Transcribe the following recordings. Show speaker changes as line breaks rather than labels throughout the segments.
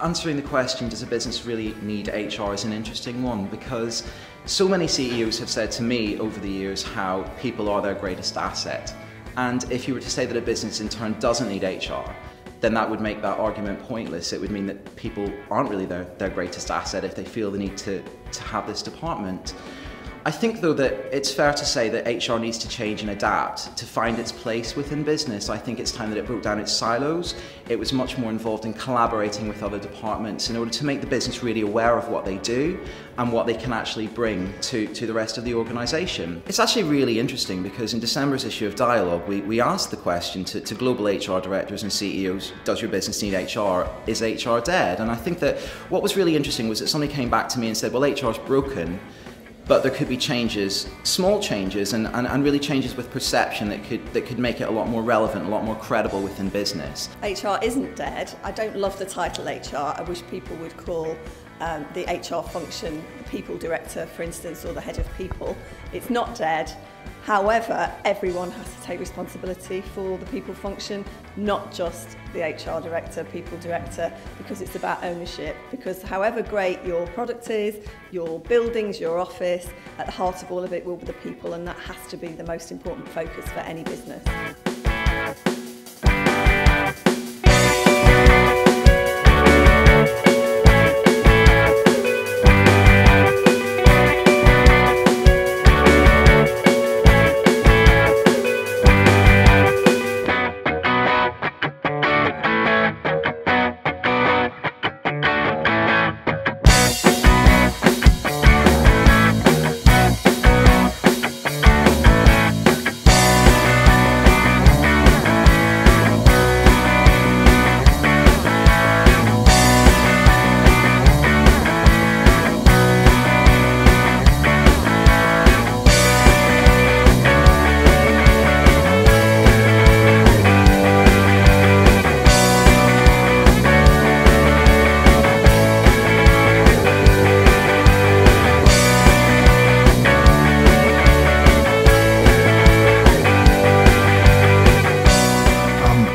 Answering the question, does a business really need HR, is an interesting one, because so many CEOs have said to me over the years how people are their greatest asset. And if you were to say that a business in turn doesn't need HR, then that would make that argument pointless. It would mean that people aren't really their greatest asset if they feel the need to have this department. I think though that it's fair to say that HR needs to change and adapt to find its place within business. I think it's time that it broke down its silos. It was much more involved in collaborating with other departments in order to make the business really aware of what they do and what they can actually bring to the rest of the organisation. It's actually really interesting because in December's issue of Dialogue, we asked the question to global HR directors and CEOs, does your business need HR? Is HR dead? And I think that what was really interesting was that somebody came back to me and said, well, HR is broken, but there could be changes, small changes, and really changes with perception that could make it a lot more relevant, a lot more credible within business.
HR isn't dead. I don't love the title HR. I wish people would call the HR function the people director, for instance, or the head of people. It's not dead. However, everyone has to take responsibility for the people function, not just the HR director, people director, because it's about ownership. Because however great your product is, your buildings, your office, at the heart of all of it will be the people, and that has to be the most important focus for any business.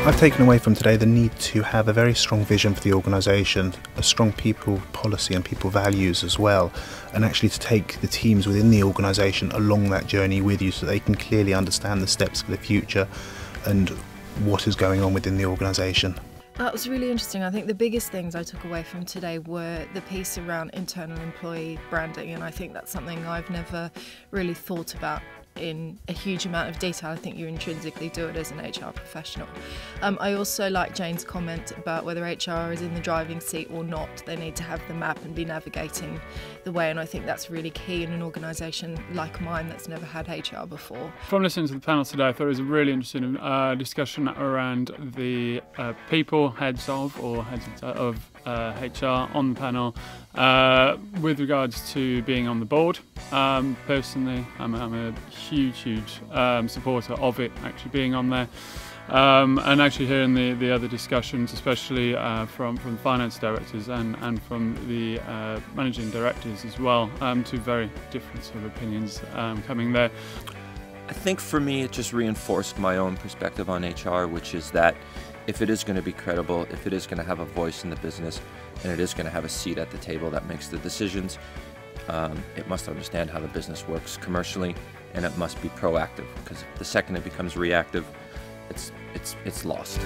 I've taken away from today the need to have a very strong vision for the organisation, a strong people policy and people values as well, and actually to take the teams within the organisation along that journey with you so they can clearly understand the steps for the future and what is going on within the organisation.
That was really interesting. I think the biggest things I took away from today were the piece around internal employee branding, and I think that's something I've never really thought about in a huge amount of detail. I think you intrinsically do it as an HR professional. I also like Jane's comment about whether HR is in the driving seat or not. They need to have the map and be navigating the way, and I think that's really key in an organisation like mine that's never had HR before.
From listening to the panel today, I thought it was a really interesting discussion around the people heads of HR on the panel with regards to being on the board. Personally, I'm a huge supporter of it actually being on there, and actually hearing the other discussions, especially from finance directors and from the managing directors as well. Two very different sort of opinions coming there.
I think for me it just reinforced my own perspective on HR, which is that if it is going to be credible, if it is going to have a voice in the business, and it is going to have a seat at the table that makes the decisions, it must understand how the business works commercially, and it must be proactive, because the second it becomes reactive, it's lost.